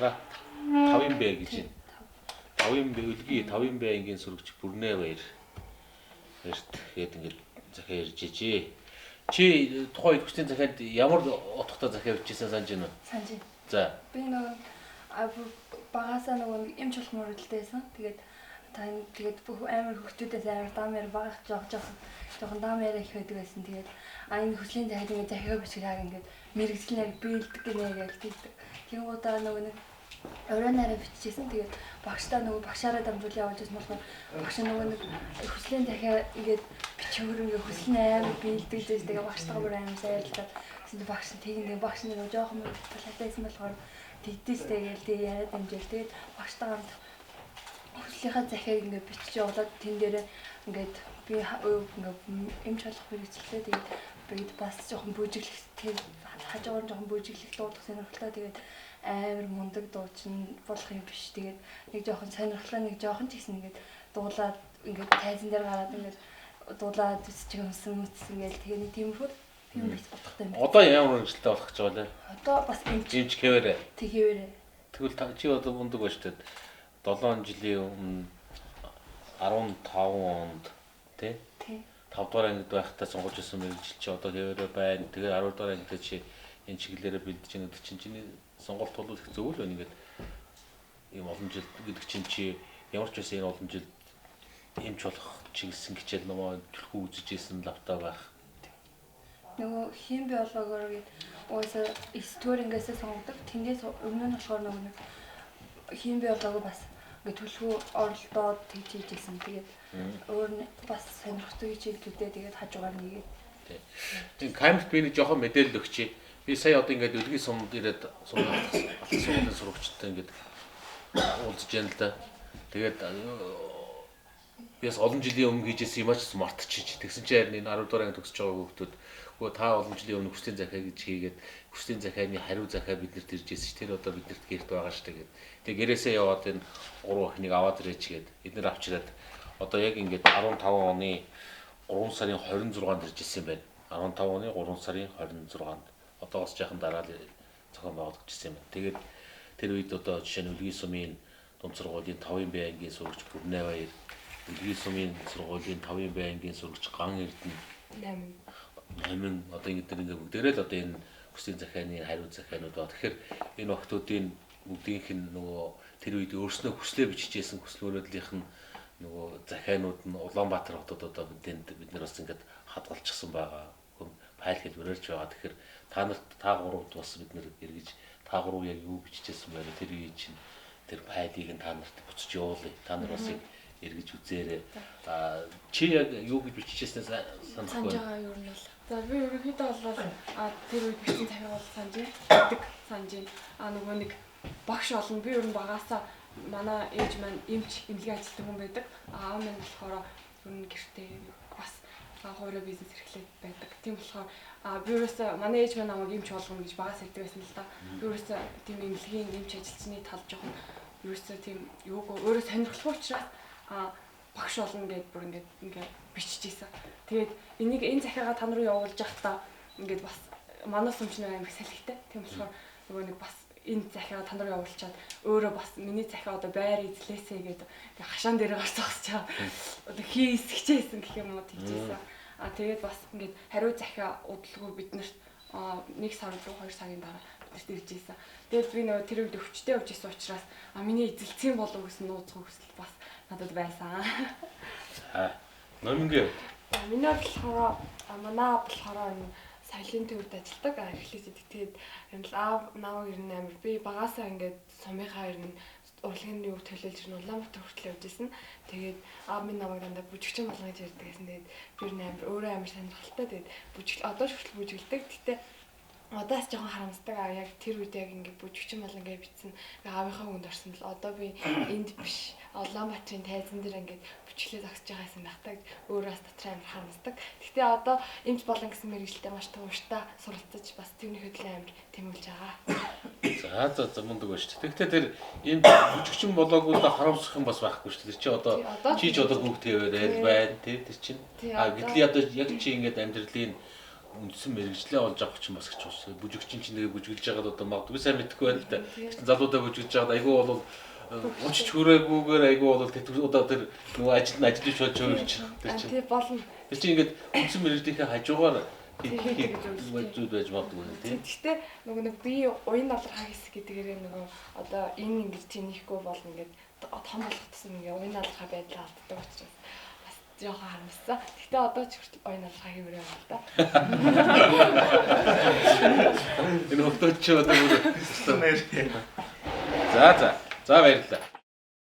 Хараа 5 бэ гэж байна. 5 бэ үлгий 5 байнгийн сурагч Бүрнээ баяр. Баярт гээд ингээд захиа ирж ижээ. Чи тухайн үед хүчтэй захиад ямар утгатай захиа бичсэн санаж байна уу? Санаж байна. За. Би нөгөө багасаа нөгөө эмч болох мөрөлдөөсөн. Тэгээд бүх амар хөвгтүүдээс амар даамаар багах жоохон даамаар их байдаг байсан. Тэгээд энэ хүслийн захиад ингээд захиа бичгээр ингээд мэрэгчлэр биелдэг гинэ гэж хэлдэг. Тэнгуудаа нөгөө нэг оройнаараа биччихсэн. Тэгээд багштай нөгөө багшаараа дамжуулан явуулж байсан болохоор багш нөгөө нэг хүслийн захиа ингээд бичгээр ингээд хүсэл амар биелдэг гэж тэгээд багштайгаа бүр амар сайрлаад гэсэн багш нь тэгнэ багш нь нөгөө жоохон талаатайсан болохоор тэгдэж тэгээд яриад амжил. Тэгээд багштайгаа хүслийнхаа захиаг ингээд бичиж явуулаад тэн дээрээ ингээд би ингээд эмч болох хэрэгцэлтэй тэгээд бид бас жоохон бүжиглэх тэгээд хажуугаар жоохон бүжиглэх дуудах сонирхолтой тэгээд амар мундаг дуучин болох юм биш тэгээд нэг жоохон сонирхолтой нэг жоохон ч гэсэн ингээд дуулаад ингээд тайзан дээр гараад ингээд дуулаад үсчих юмсан гээл тэгээд нэг тиймэрхүү юм бис бодохтой юм. Одоо ямар хэмжээлтэй болох гэж байгаа лээ? Одоо бас эмч хэвээрээ. Тэгвэрээ. Тэгвэл чи одоо мундаг байж таад 7 жилийн өмнө 15 онд тий 5 дугаар ангид байхдаа сонгож ирсэн мэрэгжил чи одоо хэвээрээ байна. Тэгээ 10 дугаар ангид чи энэ чиглэлээрээ бэлдэж байгаа гэдэг чинь чиний сонголт бол их зөв л байна ингээд ийм олон жил гэдэг чинь чи ямар ч байсан энэ олон жил эмч болох чиглэсэн хичээл номоо төлхөө үзэж исэн лавтаа байх. Нөгөө хим биологоор гээд уусаа стурингээс сонгодог. Тэндээс өмнө нь болохоор нөгөө хим биологоо бас ингээд төлхөө оролдоод тэгж хийжсэн. Тэгээд өөр нь бас сонирхдаг хичээлүүдээ тэгээд хажуугаар нэгээд. Тийм камерт би нэг жоохон мэдээлэл өгчээ. Би сая одоо ингээд үлгийн сумд ирээд сургуулийн сурагчтай ингээд уулзж яана л да. Тэгээд би бас олон жилийн өмнө хийжсэн юм аач мартчихж. Тэгсэн чинь харин энэ 10 дугаар анги төгсөж байгаа хүүхдүүд үгүй та олон жилийн өмнө хүслийн захиа гэж хийгээд хүслийн захианы хариу захиа биднэрт ирж ирсэн ш. Тэр одоо биднэрт гэрт байгаа ш. Тэгээд гэрээсээ яваад энэ 3 охиныг аваад ирээч гээд эднэр авчираад одоо яг ингээд 15 оны 3 сарын 26-нд ирж ирсэн байна. 15 оны 3 сарын 26-нд одоогоос жаахан дараа л зохион байгуулагдаж ирсэн байна. Тэгээд тэр үед одоо жишээ нь үлгийн сумын дунд сургуулийн 5 байнгийн сурагч Бүрнээ баяр, үлгийн сумын сургуулийн 5 байнгийн сурагч Ган Эрдэнэ 8 одоо ингээд бүгдээрээ л одоо энэ хүслийн захианы хариу захианууд ба тэгэхээр энэ охтуудын бүгдийнх нь нөгөө тэр үед өөрснөө хүслээ бичижсэн хүсэл мөрөөдлийнх нь нөгөө захианууд нь Улаанбаатар хотод одоо бид нар бас ингээд хадгалчихсан байгаа. Файл хэлбэрээрч байгаа. Тэгэхээр та гуравд бас бид нэр эргэж та гурав яг юу бичижсэн байгаад тэр үе чинь тэр файлыг нь та нарт буцаж явуулъя. Та нар бас эргэж үзээрэй. Чи яг юу гэж бичижсэн санах вэ? Санаж байгаа юу нь бол. За би ерөнхийдөө бол тэр үед бичсэн захиаг бол санаж байна. Нөгөө нэг багш олон би ер нь багаасаа манай ээж маань эмч эмнэлгийн ажилтны хүн байдаг. Аав маань болохоор ер нь гэртээ бас хоороо бизнес эрхлээд байдаг. Тийм болохоор би ерөөсөө манай ээж маань намайг эмч болгоно гэж багаас хэлдэг байсан л да. Би ерөөсөө тийм эмнэлгийн эмч ажилтны тал жоохон ерөөсөө тийм юуг өөрөө сонирхолтой учраас багш болно гэдээ бүр ингээд биччихсэн. Тэгээд энэ захиагаа та наруу явуулж явахдаа ингээд бас манай сумчны амар салхитай. Тийм болохоор нөгөө нэг бас энэ захиагаа та наруу явуулчаад өөрөө бас миний захиа одоо байр эзлээсэй гэдэг хашаан дээр гарч зогсож байгаа. Одоо хийсгчээсэн гэх юм уу тэгжсэн. Тэгээд бас ингээд хариу захиа удалгүй биднэрт 1 сар руу 2 сарын дараа биднэрт ирж ийсэн. Тэгээд би нөгөө тэр үед өвчтэй явж исэн учраас миний эзэлцсэн болов гэсэн нууцгүй хүсэл бас надад байсан. За. Номингээ. Миний болохоор манай болохоор энэ соёлын төвд ажилладаг эхлээд тэгээд аав намайг ер нь амар би багаасаа ингээд сумынхаа ер нь урлагийн юг төлөөлж ирнэ Улаанбаатар хүртэл явж исэн. Тэгээд аав минь намайг дандаа бүжигчин болгож ярьдаг гэсэн. Тэгээд би ер нь амар өөрөө амар сонирхолтой. Тэгээд одоо ч хүртэл бүжиглдэг. Гэтэ одоос жоохон харамсдаг. Яг тэр үед яг ингээд бүжигчин болгон гэж бичсэн. Аавынхаа хүнд орсон л одоо би энд биш Улаанбаатарын тайзан дээр ингээд бүжиглээ зогсож байгаа юм байна гэж өөрөө бас дотроо амар харамсдаг. Гэтэ одоо эмч болон гэсэн мэргэжилтэд маш тууштай суралцаж бас тэрний хөдөлгөөн амар тэмүүлж байгаа. За мундаг байна шүү дээ. Тэгтээ тэр энэ бүжигчин болоогүй да харамсах юм бас байхгүй шүү дээ. Чи одоо чи ч одоо бүгд хэвээрэл байна тэр чинь. Гэтэл одоо яг чи ингээд амьдралын үндсэн мэрэгжлээ олж авах чинь бас гэж байна. Бүжигчин чинь тэгээ бүжиглж байгаад одоо магадгүй сайн мэдэхгүй байна л да. Тэгсэн залуудаа бүжиглж байгаад айгүй бол учиж хүрээгүйгээр айгүй бол одоо тэр нөгөө ажиллаж болж өөрч тэр чинь. Тий болно. Тэр чинь ингээд үндсэн мэрэгжлийнхээ хажуугаар хийх зүйл байж магадгүй тийм. Гэхдээ нөгөө нэг би уян алархаа хэсэг гэдгээр нөгөө одоо энэ ингэж тэнийхгүй болно ингээд том болох гэсэн ингээ уян алархаа байдлаа алддаг учраас бас жоохон харамссан. Гэхдээ одоо ч хүртэл уян алархаа хиймээр байна л да. Энэ хөлтөд чи одоо Нэр. за баярлалаа.